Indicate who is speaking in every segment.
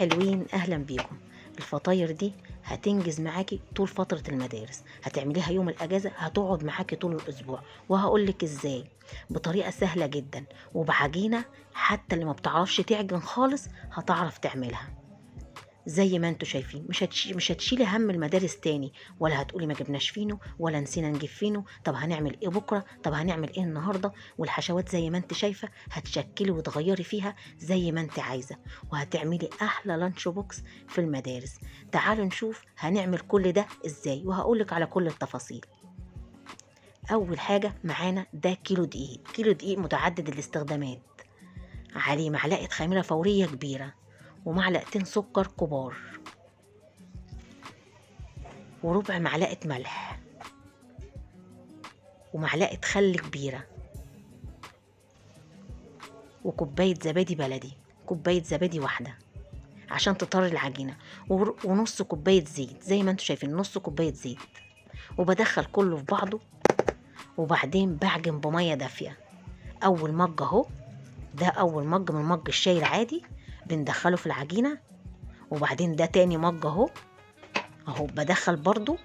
Speaker 1: حلوين، اهلا بيكم. الفطاير دي هتنجز معاكي طول فترة المدارس، هتعمليها يوم الاجازة هتقعد معاكي طول الاسبوع، وهقولك ازاي بطريقة سهلة جدا وبعجينة حتى اللي ما بتعرفش تعجن خالص هتعرف تعملها. زي ما انتوا شايفين مش هتشيلي هم المدارس تاني، ولا هتقولي ما جبناش فينو ولا نسينا نجيب فينو، طب هنعمل ايه بكره، طب هنعمل ايه النهارده. والحشوات زي ما انت شايفه هتشكلي وتغيري فيها زي ما انت عايزه، وهتعملي احلى لانش بوكس في المدارس. تعالوا نشوف هنعمل كل ده ازاي، وهقولك على كل التفاصيل. اول حاجه معانا ده كيلو دقيق، كيلو دقيق متعدد الاستخدامات، عليه معلقه خميره فوريه كبيره، ومعلقتين سكر كبار، وربع معلقة ملح، ومعلقة خل كبيرة، وكوباية زبادي بلدي، كوباية زبادي واحدة عشان تطري العجينة، ونص كوباية زيت زي ما انتوا شايفين، نص كوباية زيت. وبدخل كله في بعضه، وبعدين بعجن بمية دافية. أول مج اهو، ده أول مج من مج الشاي العادي بندخله في العجينة. وبعدين ده تاني مج اهو، بدخل برضو.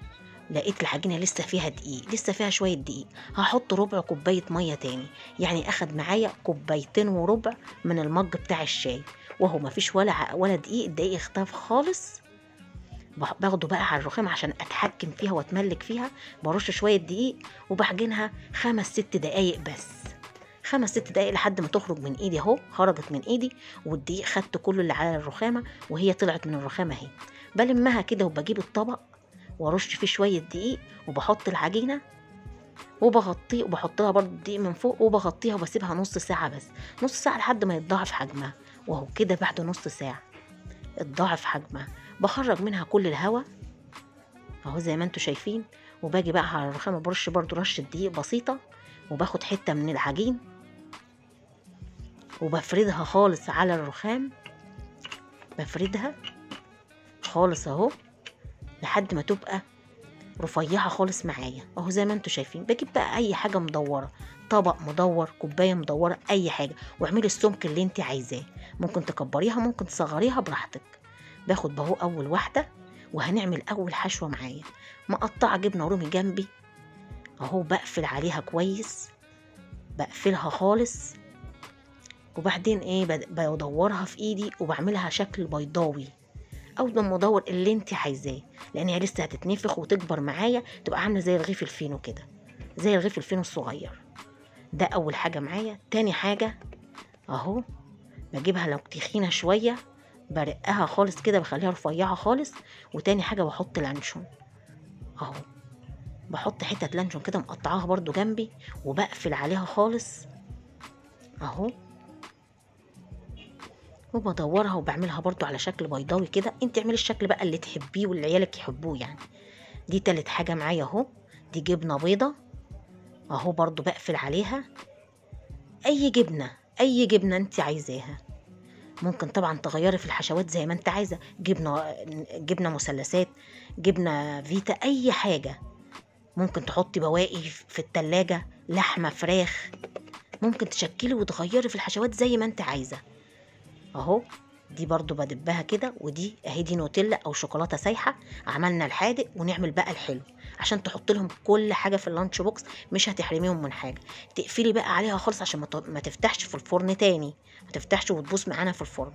Speaker 1: لقيت العجينه لسه فيها دقيق، لسه فيها شويه دقيق، هحط ربع كوبايه ميه تاني، يعني اخد معايا كوبايتين وربع من المج بتاع الشاي. وهو مفيش ولا دقيق، الدقيق اختفى خالص. باخده بقى على الرخام عشان اتحكم فيها واتملك فيها، برش شويه دقيق وبعجنها 5-6 دقايق بس، 5-6 دقايق لحد ما تخرج من ايدي. اهو خرجت من ايدي، والدقيق خدت كله اللي على الرخامه، وهي طلعت من الرخامه اهي. بلمها كده وبجيب الطبق وارش فيه شويه دقيق، وبحط العجينه وبغطيه، وبحط لها برضه دقيق من فوق، وبغطيها وبسيبها نص ساعه بس، نص ساعه لحد ما يتضاعف حجمها. وهو كده بعد نص ساعه اتضاعف حجمها، بخرج منها كل الهواء اهو زي ما انتوا شايفين. وباجي بقى على الرخامه برش برضه رشه دقيق بسيطه، وباخد حته من العجين وبفردها خالص على الرخام، بفردها خالص اهو لحد ما تبقى رفيعه خالص معايا اهو زي ما انتوا شايفين. بجيب بقى اي حاجه مدوره، طبق مدور، كوبايه مدوره، اي حاجه، واعملي السمك اللي انت عايزاه، ممكن تكبريها ممكن تصغريها براحتك. باخد بهو اول واحده، وهنعمل اول حشوه معايا. مقطعه جبنه رومي جنبي اهو، بقفل عليها كويس، بقفلها خالص. وبعدين ايه، بدورها في ايدي وبعملها شكل بيضاوي او مدور اللي انت عايزاه، لان هي لسه هتتنفخ وتكبر معايا، تبقى عامله زي رغيف الفينو كده، زي رغيف الفينو الصغير. ده اول حاجه معايا. تاني حاجه اهو، بجيبها لو تخينه شويه برقها خالص كده، بخليها رفيعه خالص. وتاني حاجه بحط لانشون اهو، بحط حته لانشون كده مقطعاها برضو جنبي، وبقفل عليها خالص اهو، وبدورها وبعملها برضو على شكل بيضاوي كده. انت اعملي الشكل بقى اللي تحبيه واللي عيالك يحبوه يعني. دي تالت حاجه معايا اهو، دي جبنه بيضه اهو، برضو بقفل عليها. اي جبنه انت عايزاها، ممكن طبعا تغيري في الحشوات زي ما انت عايزه، جبنه مثلثات، جبنه فيتا، اي حاجه. ممكن تحطي بواقي في التلاجة، لحمه، فراخ، ممكن تشكلي وتغيري في الحشوات زي ما انت عايزه اهو. دي برضو بدبها كده، ودي اهي دي نوتيلا او شوكولاته سايحه. عملنا الحادق ونعمل بقى الحلو، عشان تحط لهم كل حاجه في اللانش بوكس، مش هتحرميهم من حاجه. تقفلي بقى عليها خالص عشان ما تفتحش في الفرن تاني، ما تفتحش وتبوظ معانا في الفرن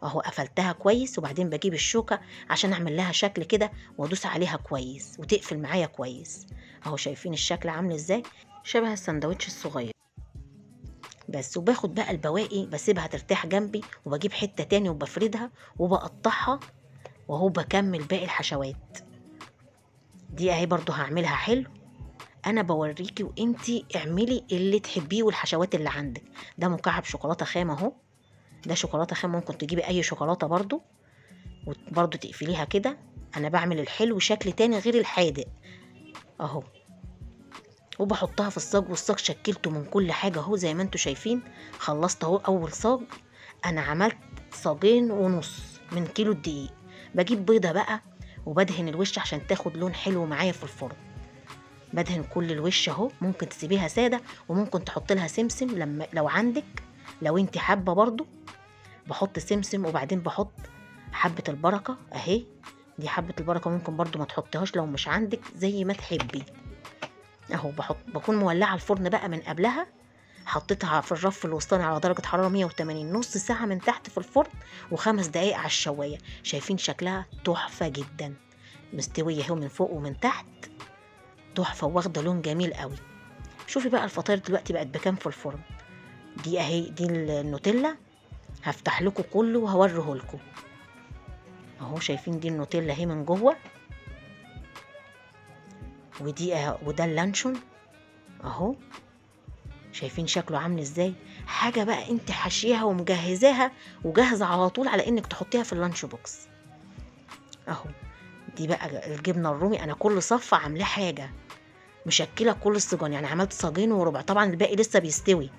Speaker 1: اهو. قفلتها كويس، وبعدين بجيب الشوكه عشان اعمل لها شكل كده وادوس عليها كويس وتقفل معايا كويس اهو. شايفين الشكل عامل ازاي، شبه السندوتش الصغير بس. وباخد بقى البواقي بسيبها ترتاح جنبي، وبجيب حتة تاني وبفردها وبقطعها، وهو بكمل باقي الحشوات. دي اهي برضو هعملها حلو، انا بوريكي وانتي اعملي اللي تحبيه والحشوات اللي عندك. ده مكعب شوكولاتة خام اهو، ده شوكولاتة خام، ممكن تجيبي اي شوكولاتة برضو، وبرضو تقفليها كده. انا بعمل الحلو شكل تاني غير الحادق اهو، وبحطها في الصاج، والصاج شكلته من كل حاجة اهو زي ما انتوا شايفين. خلصت اهو اول صاج، انا عملت صاجين ونص من كيلو الدقيق. بجيب بيضة بقى وبدهن الوش عشان تاخد لون حلو معايا في الفرن. بدهن كل الوش اهو، ممكن تسيبيها سادة وممكن تحط لها سمسم لو عندك، لو انت حابة برضو. بحط سمسم، وبعدين بحط حبة البركة اهي، دي حبة البركة ممكن برضو ما تحطيهاش لو مش عندك، زي ما تحبي. اهو بكون مولعة الفرن بقى من قبلها، حطيتها في الرف الوسطاني على درجة حرارة 180 نص ساعة من تحت في الفرن، و5 دقايق على الشواية. شايفين شكلها تحفة جدا، مستوية اهو من فوق ومن تحت، تحفة واخدة لون جميل قوي. شوفي بقى الفطاير دلوقتي بقت بكام في الفرن. دي اهي، دي النوتيلا، هفتح لكم كله وهوريه لكم اهو. شايفين دي النوتيلا اهي من جوه، ودي وده اللانشون اهو. شايفين شكله عامل ازاي؟ حاجه بقى انت حاشيها ومجهزاها وجاهزه على طول على انك تحطيها في اللانش بوكس اهو. دي بقى الجبنه الرومي، انا كل صف عاملاه حاجه، مشكله كل الصجان، يعني عملت صاجين وربع، طبعا الباقي لسه بيستوي،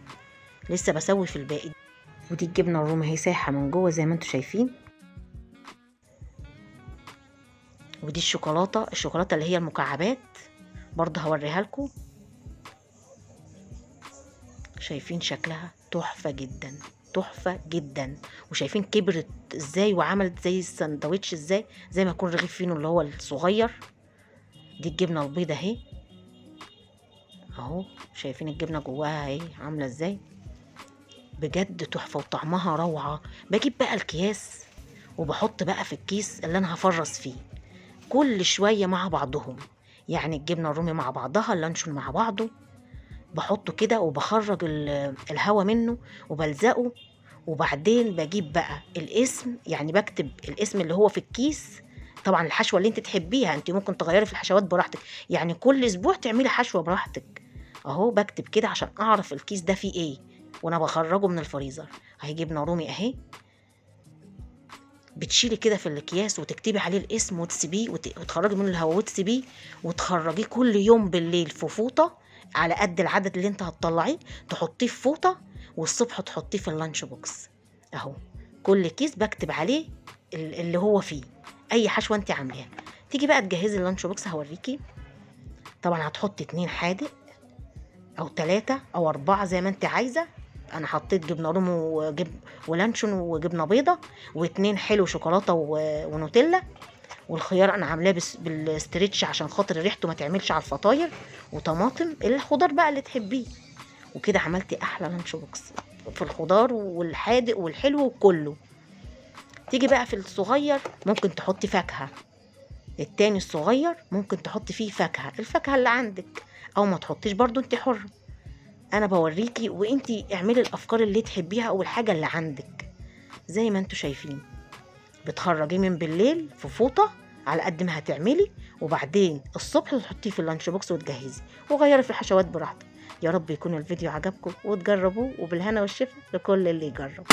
Speaker 1: لسه بسوي في الباقي. ودي الجبنه الرومي هي سايحه من جوه زي ما انتم شايفين. ودي الشوكولاته اللي هي المكعبات، برضه هوريها لكم. شايفين شكلها تحفة جدا، تحفة جدا. وشايفين كبرت ازاي وعملت زي السندوتش ازاي، زي ما يكون رغيف فينو اللي هو الصغير. دي الجبنة البيضة اهي اهو. شايفين الجبنة جواها اهي عاملة ازاي، بجد تحفة وطعمها روعة. بجيب بقى الكياس وبحط بقى في الكيس اللي انا هفرز فيه كل شوية مع بعضهم، يعني الجبنة الرومي مع بعضها، اللانشون مع بعضه، بحطه كده وبخرج الهوا منه وبلزقه. وبعدين بجيب بقى الاسم، يعني بكتب الاسم اللي هو في الكيس. طبعا الحشوة اللي انت تحبيها، انت ممكن تغيري في الحشوات براحتك، يعني كل اسبوع تعملي حشوة براحتك اهو. بكتب كده عشان اعرف الكيس ده فيه ايه وانا بخرجه من الفريزر. اهي جبنة رومي اهي، بتشيلي كده في الاكياس وتكتبي عليه الاسم وتسيبيه وتخرجي منه الهواء وتسيبيه، وتخرجيه كل يوم بالليل في فوطه على قد العدد اللي انت هتطلعيه، تحطيه في فوطه والصبح تحطيه في اللانش بوكس اهو. كل كيس بكتب عليه اللي هو فيه اي حشوه انت عاملاها. تيجي بقى تجهزي اللانش بوكس، هوريكي. طبعا هتحطي 2 حادق او 3 او 4 زي ما انت عايزه. انا حطيت جبنه رومي ولانشون وجبنه بيضه، و2 حلو شوكولاته ونوتيلا. والخيار انا عاملاه بالستريتش عشان خاطر ريحته ما تعملش على الفطاير، وطماطم الخضار بقى اللي تحبيه. وكده عملتي احلى لانش بوكس في الخضار والحادق والحلو وكله. تيجي بقى في الصغير ممكن تحطي فاكهه، التاني الصغير ممكن تحطي فيه فاكهه، الفاكهه اللي عندك، او ما تحطيش برضو، انت حره. انا بوريكي وانتي اعملي الافكار اللي تحبيها او الحاجه اللي عندك زي ما انتوا شايفين. بتخرجيه من بالليل في فوطه على قد ما هتعملي، وبعدين الصبح تحطيه في اللانش بوكس وتجهزي وغيري في الحشوات براحتك. يا رب يكون الفيديو عجبكم وتجربوه، وبالهنا والشفا لكل اللي يجرب.